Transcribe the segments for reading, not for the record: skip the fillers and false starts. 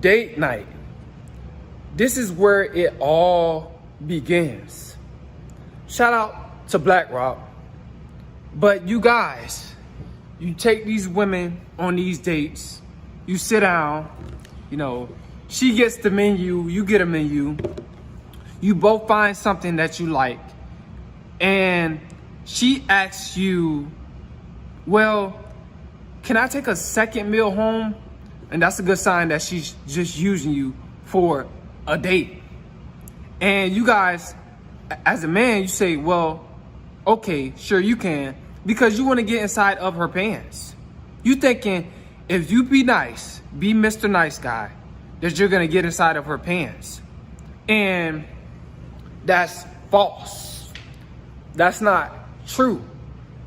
date night. This is where it all begins. Shout out to BlackRock. But you guys, you take these women on these dates, you sit down, she gets the menu, you get a menu, you both find something that you like, and she asks you, well, can I take a second meal home? And that's a good sign that she's just using you for a date. And you guys, as a man, you say, well, okay, sure you can, because you want to get inside of her pants. You thinking if you be nice, be Mr. Nice Guy, that you're going to get inside of her pants. And that's false. That's not true.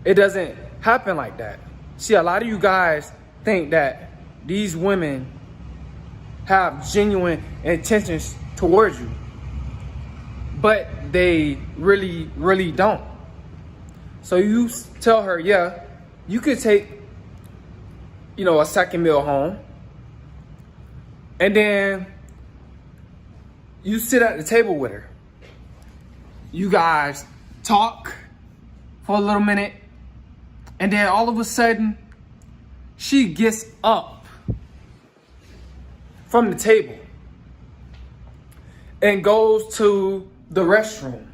It doesn't happen like that. See, a lot of you guys think that these women have genuine intentions towards you, but they really, really don't. So you tell her, yeah, you could take, a second meal home, and then you sit at the table with her. You guys talk for a little minute, and then all of a sudden, she gets up from the table and goes to the restroom.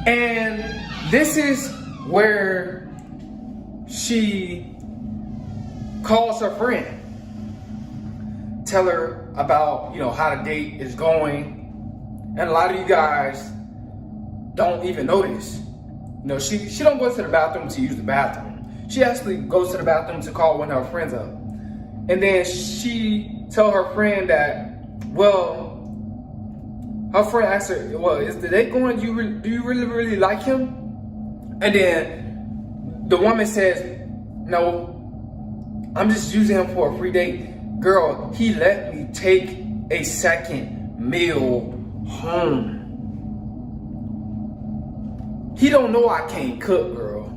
And this is where she calls her friend. Tell her about, how the date is going. And a lot of you guys don't even notice. She don't go to the bathroom to use the bathroom. She actually goes to the bathroom to call one of her friends up. And then she tell her friend that, well, her friend asks her, well, is the date going? Do you really, really like him? And then the woman says, no, I'm just using him for a free date. Girl, he let me take a second meal home. He don't know I can't cook, girl.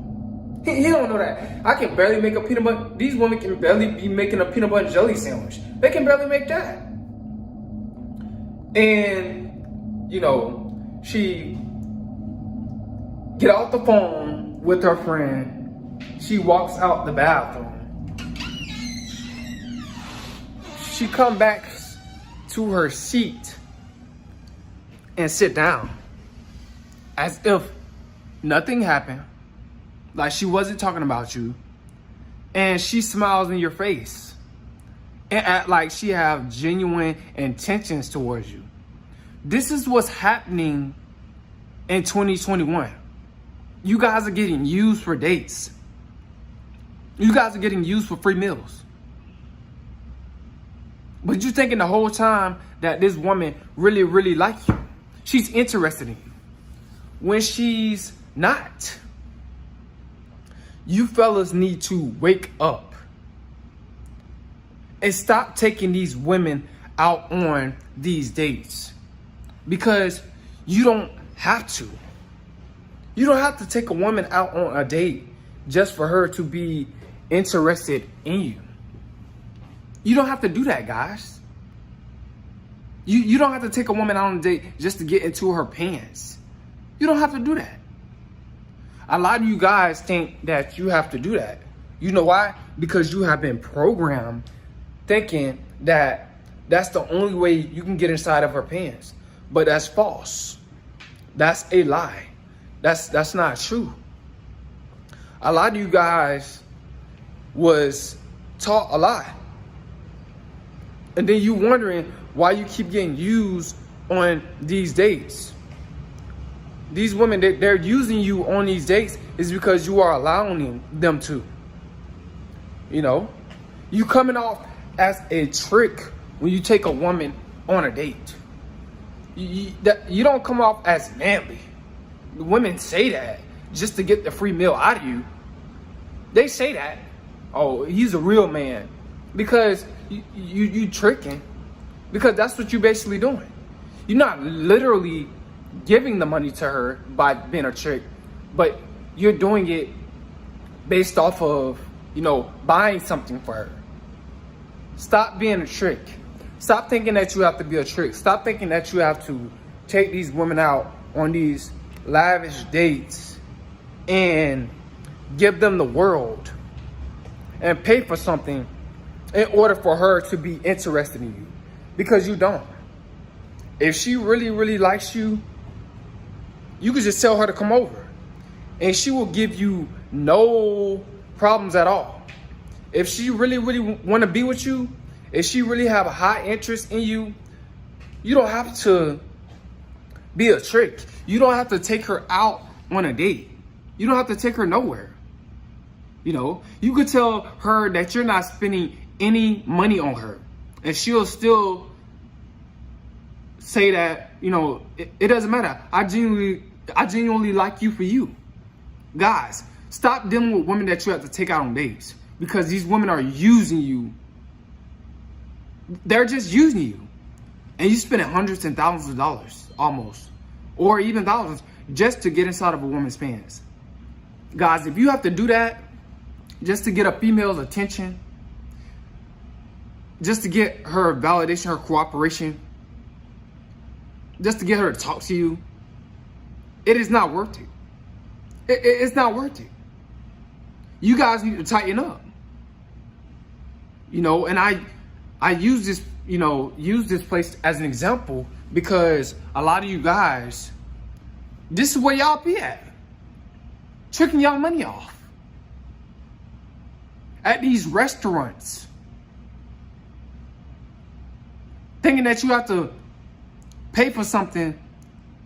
He don't know that. I can barely make a peanut butter. These women can barely be making a peanut butter and jelly sandwich. They can barely make that. And, she get off the phone with her friend. She walks out the bathroom. She come back to her seat and sit down as if nothing happened, like she wasn't talking about you, and she smiles in your face and act like she have genuine intentions towards you. This is what's happening in 2021. You guys are getting used for dates. You guys are getting used for free meals. But you're thinking the whole time that this woman really, really likes you. She's interested in you. When she's not. You fellas need to wake up and stop taking these women out on these dates, because you don't have to. You don't have to take a woman out on a date just for her to be interested in you. You don't have to do that, guys. You don't have to take a woman out on a date just to get into her pants. You don't have to do that. A lot of you guys think that you have to do that. You know why? Because you have been programmed thinking that that's the only way you can get inside of her pants. But that's false. That's a lie. That's not true. A lot of you guys was taught a lie. And then you wondering why you keep getting used on these dates. These women, they're using you on these dates is because you are allowing them to. You coming off as a trick when you take a woman on a date. You don't come off as manly. Women say that just to get the free meal out of you. They say that. Oh, he's a real man. Because you tricking. Because that's what you're basically doing. You're not literally giving the money to her by being a trick, but you're doing it based off of buying something for her. Stop being a trick. Stop thinking that you have to be a trick. Stop thinking that you have to take these women out on these lavish dates and give them the world and pay for something in order for her to be interested in you, because you don't. If she really, really likes you, you could just tell her to come over and she will give you no problems at all. If she really, really want to be with you, if she really have a high interest in you, you don't have to be a trick. You don't have to take her out on a date. You don't have to take her nowhere. You could tell her that you're not spending any money on her, and she'll still say that, it doesn't matter. I genuinely like you for you. Guys, stop dealing with women that you have to take out on dates, because these women are using you. They're just using you. And you spending hundreds and thousands of dollars, almost, or even thousands, just to get inside of a woman's pants. Guys, if you have to do that just to get a female's attention, just to get her validation, her cooperation, just to get her to talk to you, it is not worth it. It's not worth it. You guys need to tighten up. And I use this place as an example because a lot of you guys, this is where y'all be at. Tricking y'all money off. At these restaurants. Thinking that you have to pay for something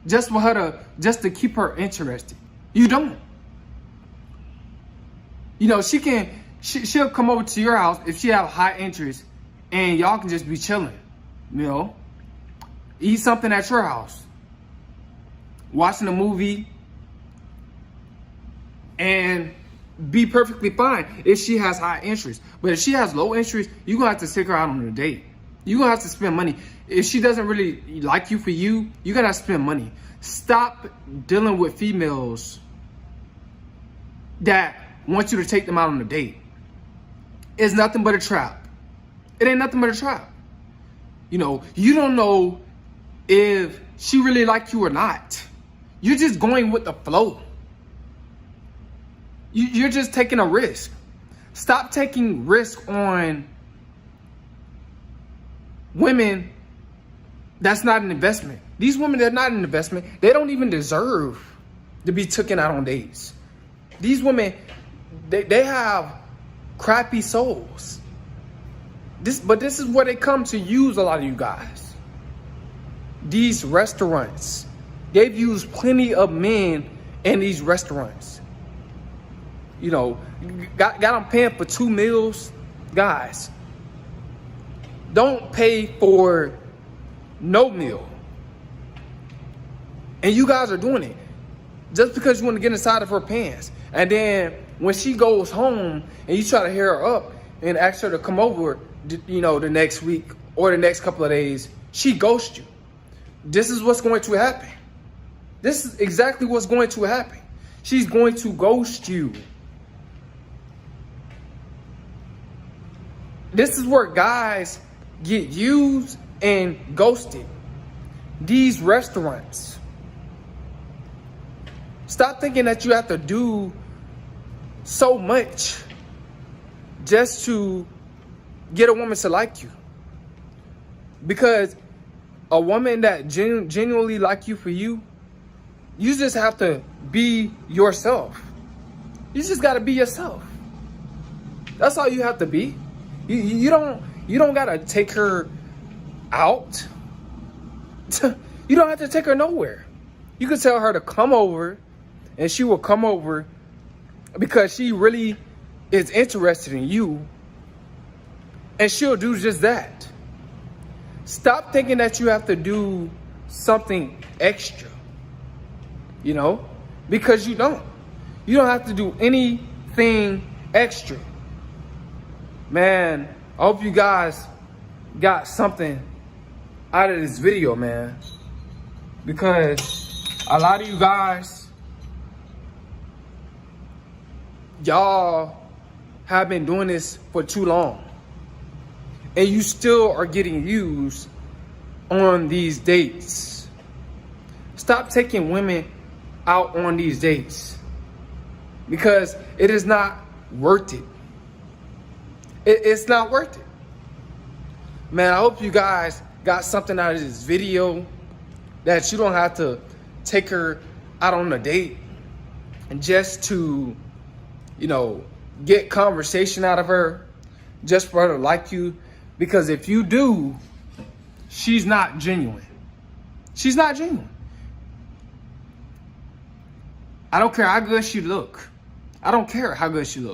just for her to keep her interested. You don't. She'll come over to your house if she have high interest, and y'all can just be chilling, eat something at your house, watching a movie, and be perfectly fine if she has high interest. But if she has low interest, you're gonna have to take her out on a date. You're gonna have to spend money. If she doesn't really like you for you, you're gonna have to spend money. Stop dealing with females that want you to take them out on a date. It's nothing but a trap. It ain't nothing but a trap. You don't know if she really like you or not. You're just going with the flow. You're just taking a risk. Stop taking risk on women that's not an investment. These women that are not an investment, they don't even deserve to be taken out on dates. These women, they have crappy souls. But this is where they come to use a lot of you guys. These restaurants, they've used plenty of men in these restaurants. Got them paying for 2 meals. Guys, don't pay for no meal. And you guys are doing it just because you want to get inside of her pants. And then when she goes home and you try to hear her up and ask her to come over, the next week or the next couple of days, she ghosts you. This is what's going to happen. This is exactly what's going to happen. She's going to ghost you. This is where guys get used and ghosted. These restaurants. Stop thinking that you have to do so much just to get a woman to like you. Because a woman that genuinely like you for you, you just have to be yourself. You just got to be yourself. That's all you have to be. You don't got to take her out. You don't have to take her nowhere. You can tell her to come over, and she will come over because she really is interested in you, and she'll do just that. Stop thinking that you have to do something extra, because you don't. You don't have to do anything extra. Man, I hope you guys got something out of this video, man. Because a lot of you guys, y'all have been doing this for too long. And you still are getting used on these dates. Stop taking women out on these dates, because it is not worth it. It's not worth it. Man, I hope you guys got something out of this video, that you don't have to take her out on a date and just to, get conversation out of her, just for her to like you. Because if you do, she's not genuine. She's not genuine. I don't care how good she look. I don't care how good she looks.